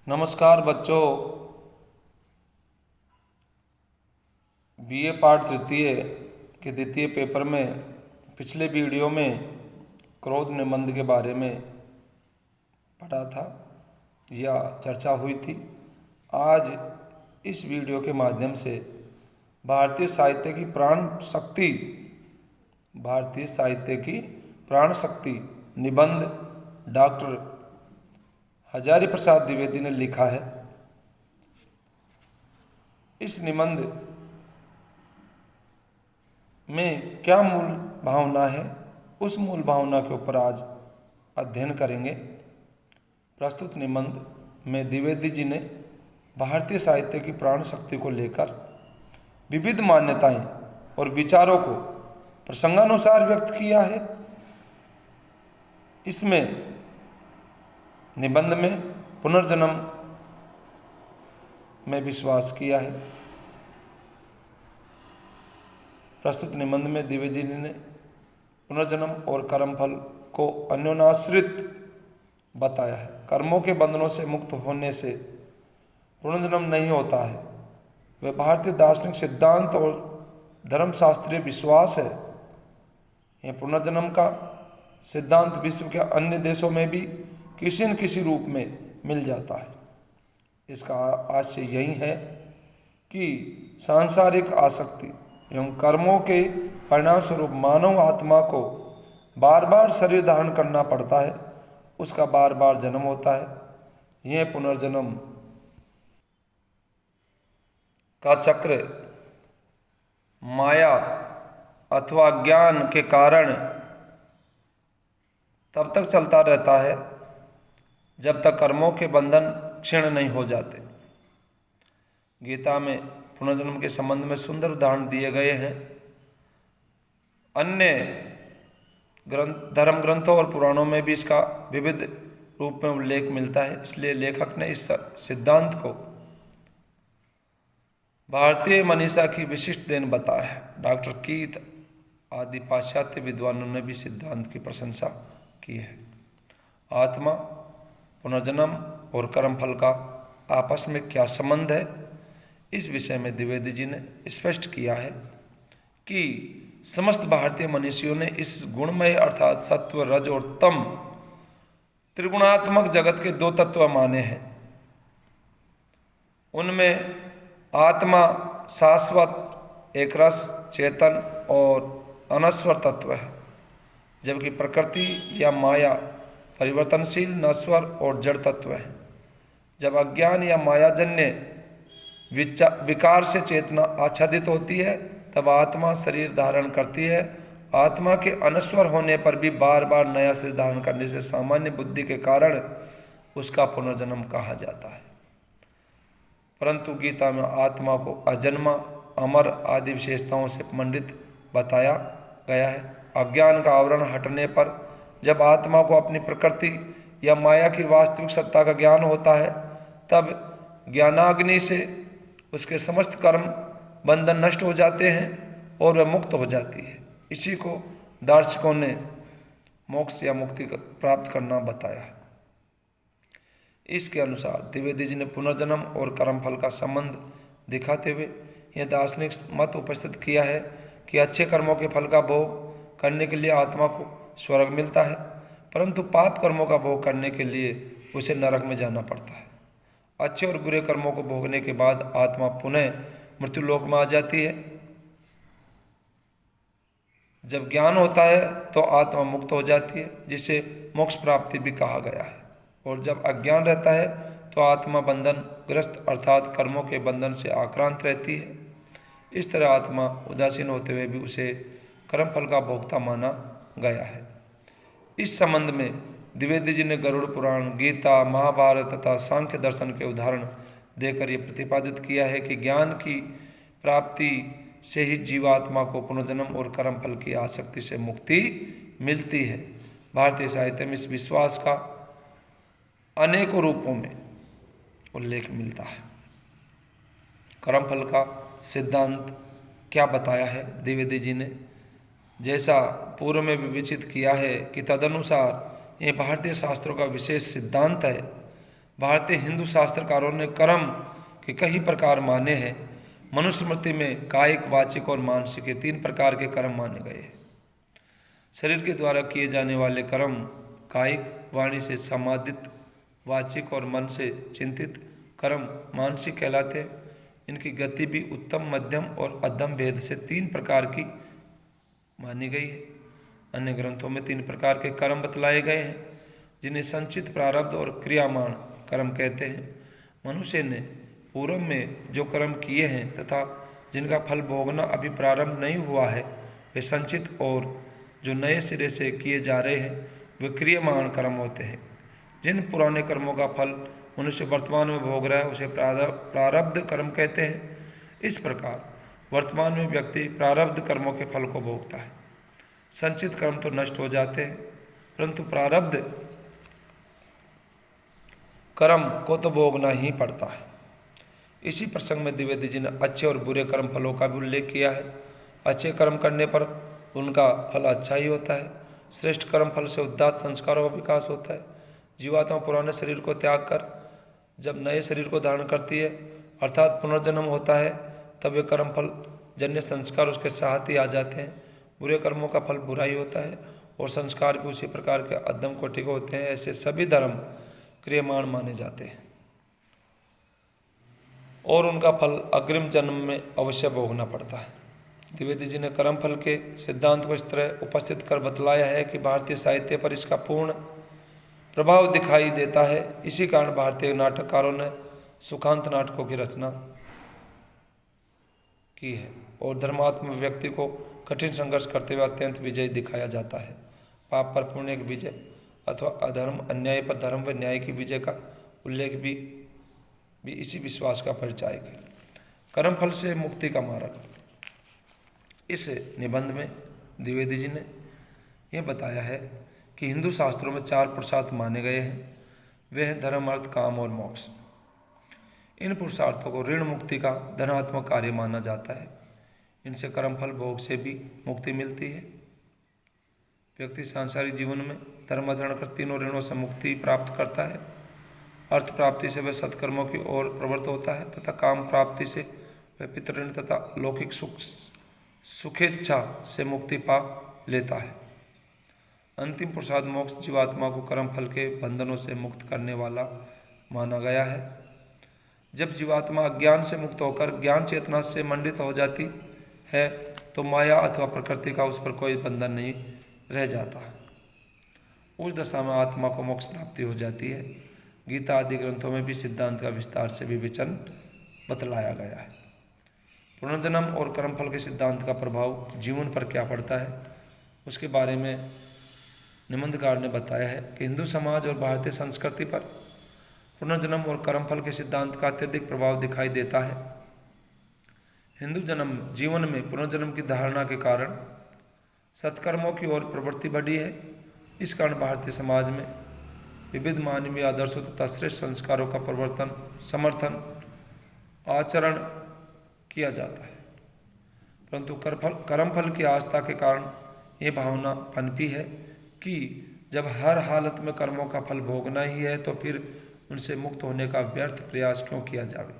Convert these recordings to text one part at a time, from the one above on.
नमस्कार बच्चों। बीए पाठ तृतीय के द्वितीय पेपर में पिछले वीडियो में क्रोध निबंध के बारे में पढ़ा था या चर्चा हुई थी। आज इस वीडियो के माध्यम से भारतीय साहित्य की प्राण शक्ति निबंध डॉक्टर हजारी प्रसाद द्विवेदी ने लिखा है। इस निबंध में क्या मूल भावना है, उस मूल भावना के ऊपर आज अध्ययन करेंगे। प्रस्तुत निबंध में द्विवेदी जी ने भारतीय साहित्य की प्राण शक्ति को लेकर विविध मान्यताएं और विचारों को प्रसंगानुसार व्यक्त किया है। इसमें निबंध में पुनर्जन्म में विश्वास किया है। प्रस्तुत निबंध में द्विवेदी जी ने पुनर्जन्म और कर्मफल को अन्योन्याश्रित बताया है। कर्मों के बंधनों से मुक्त होने से पुनर्जन्म नहीं होता है, वह भारतीय दार्शनिक सिद्धांत और धर्मशास्त्रीय विश्वास है। यह पुनर्जन्म का सिद्धांत विश्व के अन्य देशों में भी किसी न किसी रूप में मिल जाता है। इसका आशय यही है कि सांसारिक आसक्ति एवं कर्मों के परिणाम स्वरूप मानव आत्मा को बार बार शरीर धारण करना पड़ता है, उसका बार बार जन्म होता है। यह पुनर्जन्म का चक्र माया अथवा ज्ञान के कारण तब तक चलता रहता है जब तक कर्मों के बंधन क्षीण नहीं हो जाते। गीता में पुनर्जन्म के संबंध में सुंदर उदाहरण दिए गए हैं। अन्य धर्म ग्रंथों और पुराणों में भी इसका विविध रूप में उल्लेख मिलता है। इसलिए लेखक ने इस सिद्धांत को भारतीय मनीषा की विशिष्ट देन बताया है। डॉक्टर कीथ आदि पाश्चात्य विद्वानों ने भी सिद्धांत की प्रशंसा की है। आत्मा, पुनर्जन्म और कर्मफल का आपस में क्या संबंध है, इस विषय में द्विवेदी जी ने स्पष्ट किया है कि समस्त भारतीय मनीषियों ने इस गुणमय अर्थात सत्व, रज और तम त्रिगुणात्मक जगत के दो तत्व माने हैं। उनमें आत्मा शाश्वत, एक रस, चेतन और अनश्वर तत्व है, जबकि प्रकृति या माया परिवर्तनशील, नश्वर और जड़ तत्व है। जब अज्ञान या मायाजन्य विकार से चेतना आच्छादित होती है तब आत्मा शरीर धारण करती है। आत्मा के अनश्वर होने पर भी बार बार नया शरीर धारण करने से सामान्य बुद्धि के कारण उसका पुनर्जन्म कहा जाता है। परंतु गीता में आत्मा को अजन्मा, अमर आदि विशेषताओं से मंडित बताया गया है। अज्ञान का आवरण हटने पर जब आत्मा को अपनी प्रकृति या माया की वास्तविक सत्ता का ज्ञान होता है तब ज्ञानाग्नि से उसके समस्त कर्म बंधन नष्ट हो जाते हैं और वह मुक्त हो जाती है। इसी को दार्शनिकों ने मोक्ष या मुक्ति प्राप्त करना बताया है। इसके अनुसार द्विवेदी जी ने पुनर्जन्म और कर्मफल का संबंध दिखाते हुए यह दार्शनिक मत उपस्थित किया है कि अच्छे कर्मों के फल का भोग करने के लिए आत्मा को स्वर्ग मिलता है, परंतु पाप कर्मों का भोग करने के लिए उसे नरक में जाना पड़ता है। अच्छे और बुरे कर्मों को भोगने के बाद आत्मा पुनः मृत्युलोक में आ जाती है। जब ज्ञान होता है तो आत्मा मुक्त हो जाती है, जिसे मोक्ष प्राप्ति भी कहा गया है। और जब अज्ञान रहता है तो आत्मा बंधन ग्रस्त अर्थात कर्मों के बंधन से आक्रांत रहती है। इस तरह आत्मा उदासीन होते हुए भी उसे कर्मफल का भोक्ता माना गया है। इस संबंध में द्विवेदी जी ने गरुड़ पुराण, गीता, महाभारत तथा सांख्य दर्शन के उदाहरण देकर यह प्रतिपादित किया है कि ज्ञान की प्राप्ति से ही जीवात्मा को पुनर्जन्म और कर्मफल की आसक्ति से मुक्ति मिलती है। भारतीय साहित्य में इस विश्वास का अनेकों रूपों में उल्लेख मिलता है। कर्मफल का सिद्धांत क्या बताया है द्विवेदी जी ने, जैसा पूर्व में विवेचित किया है कि तदनुसार ये भारतीय शास्त्रों का विशेष सिद्धांत है। भारतीय हिंदू शास्त्रकारों ने कर्म के कई प्रकार माने हैं। मनुस्मृति में कायिक, वाचिक और मानसिक, ये 3 प्रकार के कर्म माने गए हैं। शरीर के द्वारा किए जाने वाले कर्म कायिक, वाणी से समादित वाचिक और मन से चिंतित कर्म मानसिक कहलाते हैं। इनकी गति भी उत्तम, मध्यम और अधम भेद से 3 प्रकार की मानी गई है। अन्य ग्रंथों में 3 प्रकार के कर्म बतलाए गए हैं, जिन्हें संचित, प्रारब्ध और क्रियामान कर्म कहते हैं। मनुष्य ने पूर्व में जो कर्म किए हैं तथा जिनका फल भोगना अभी प्रारंभ नहीं हुआ है, वे संचित, और जो नए सिरे से किए जा रहे हैं वे क्रियमाण कर्म होते हैं। जिन पुराने कर्मों का फल मनुष्य वर्तमान में भोग रहा है उसे प्रारब्ध कर्म कहते हैं। इस प्रकार वर्तमान में व्यक्ति प्रारब्ध कर्मों के फल को भोगता है। संचित कर्म तो नष्ट हो जाते हैं, परंतु प्रारब्ध कर्म को तो भोगना ही पड़ता है। इसी प्रसंग में द्विवेदी जी ने अच्छे और बुरे कर्म फलों का भी उल्लेख किया है। अच्छे कर्म करने पर उनका फल अच्छा ही होता है। श्रेष्ठ कर्म फल से उदात्त संस्कारों का विकास होता है। जीवात्मा पुराने शरीर को त्याग कर जब नए शरीर को धारण करती है, अर्थात पुनर्जन्म होता है, तब वे कर्म फल जन्य संस्कार उसके साथ ही आ जाते हैं। बुरे कर्मों का फल बुरा ही होता है और संस्कार भी उसी प्रकार के अधम कोटि के होते हैं। ऐसे सभी धर्म क्रियमाण माने जाते हैं और उनका फल अग्रिम जन्म में अवश्य भोगना पड़ता है। द्विवेदी जी ने कर्म फल के सिद्धांत को इस तरह उपस्थित कर बतलाया है कि भारतीय साहित्य पर इसका पूर्ण प्रभाव दिखाई देता है। इसी कारण भारतीय नाटककारों ने सुखांत नाटकों की रचना की है और धर्मात्म व्यक्ति को कठिन संघर्ष करते हुए अत्यंत विजयी दिखाया जाता है। पाप पर पुण्य की विजय अथवा अधर्म, अन्याय पर धर्म व न्याय की विजय का उल्लेख भी इसी विश्वास का परिचायक है। कर्म फल से मुक्ति का मार्ग। इस निबंध में द्विवेदी जी ने यह बताया है कि हिंदू शास्त्रों में 4 पुरुषार्थ माने गए हैं। वे हैं धर्म, अर्थ, काम और मोक्ष। इन पुरुषार्थों को ऋण मुक्ति का धनात्मक कार्य माना जाता है। इनसे कर्मफल भोग से भी मुक्ति मिलती है। व्यक्ति सांसारिक जीवन में धर्माचरण कर तीनों ऋणों से मुक्ति प्राप्त करता है। अर्थ प्राप्ति से वह सत्कर्मों की ओर प्रवृत्त होता है तथा काम प्राप्ति से वह पितृऋण तथा लौकिक सुखेच्छा से मुक्ति पा लेता है। अंतिम पुरुषार्थ मोक्ष जीवात्मा को कर्मफल के बंधनों से मुक्त करने वाला माना गया है। जब जीवात्मा अज्ञान से मुक्त होकर ज्ञान चेतना से मंडित हो जाती है तो माया अथवा प्रकृति का उस पर कोई बंधन नहीं रह जाता। उस दशा में आत्मा को मोक्ष प्राप्ति हो जाती है। गीता आदि ग्रंथों में भी सिद्धांत का विस्तार से विवेचन बतलाया गया है। पुनर्जन्म और कर्मफल के सिद्धांत का प्रभाव जीवन पर क्या पड़ता है उसके बारे में निबंधकार ने बताया है कि हिंदू समाज और भारतीय संस्कृति पर पुनर्जन्म और कर्मफल के सिद्धांत का अत्यधिक प्रभाव दिखाई देता है। हिंदू जन्म जीवन में पुनर्जन्म की धारणा के कारण सत्कर्मों की ओर प्रवृत्ति बढ़ी है। इस कारण भारतीय समाज में विविध मानवीय आदर्शों तथा श्रेष्ठ संस्कारों का प्रवर्तन, समर्थन, आचरण किया जाता है। परंतु कर्मफल की आस्था के कारण ये भावना पनपी है कि जब हर हालत में कर्मों का फल भोगना ही है तो फिर उनसे मुक्त होने का व्यर्थ प्रयास क्यों किया जावे।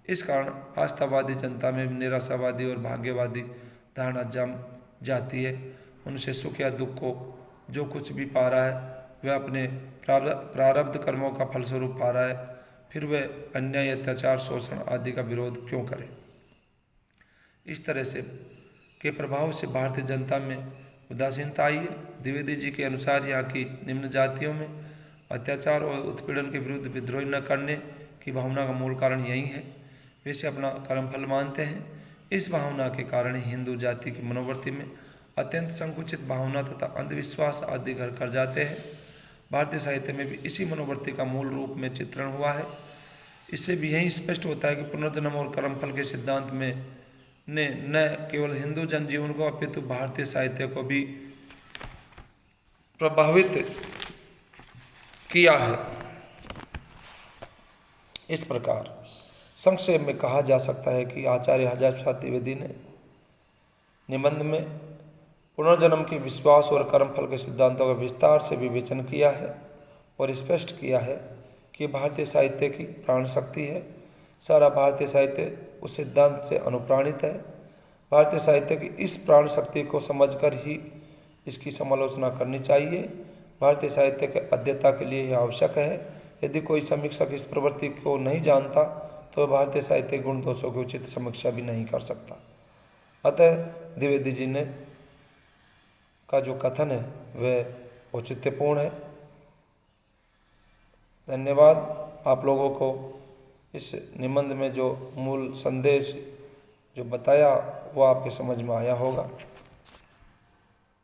इस कारण आस्थावादी जनता में निराशावादी और भाग्यवादी धारणा जम जाती है। उनसे सुख या दुख को जो कुछ भी पा रहा है वह अपने प्रारब्ध कर्मों का फलस्वरूप पा रहा है, फिर वह अन्याय, अत्याचार, शोषण आदि का विरोध क्यों करे। इस तरह से के प्रभाव से भारतीय जनता में उदासीनता आई है। द्विवेदी जी के अनुसार यहाँ की निम्न जातियों में अत्याचार और उत्पीड़न के विरुद्ध विद्रोह न करने की भावना का मूल कारण यही है। वे इसे अपना कर्मफल मानते हैं। इस भावना के कारण ही हिंदू जाति की मनोवृत्ति में अत्यंत संकुचित भावना तथा अंधविश्वास आदि घर कर जाते हैं। भारतीय साहित्य में भी इसी मनोवृत्ति का मूल रूप में चित्रण हुआ है। इससे भी यही स्पष्ट होता है कि पुनर्जन्म और कर्मफल के सिद्धांत में ने न केवल हिंदू जनजीवन को अपितु भारतीय साहित्य को भी प्रभावित किया है। इस प्रकार संक्षेप में कहा जा सकता है कि आचार्य हजारी प्रसाद द्विवेदी ने निबंध में पुनर्जन्म के विश्वास और कर्मफल के सिद्धांतों का विस्तार से विवेचन किया है और स्पष्ट किया है कि भारतीय साहित्य की प्राण शक्ति है। सारा भारतीय साहित्य उस सिद्धांत से अनुप्राणित है। भारतीय साहित्य की इस प्राण शक्ति को समझकर ही इसकी समालोचना करनी चाहिए। भारतीय साहित्य के अध्येता के लिए यह आवश्यक है। यदि कोई समीक्षक इस प्रवृत्ति को नहीं जानता तो भारतीय साहित्य गुण दोषों की उचित समीक्षा भी नहीं कर सकता। अतः द्विवेदी जी ने का जो कथन है वह औचित्यपूर्ण है। धन्यवाद। आप लोगों को इस निबंध में जो मूल संदेश जो बताया वो आपके समझ में आया होगा।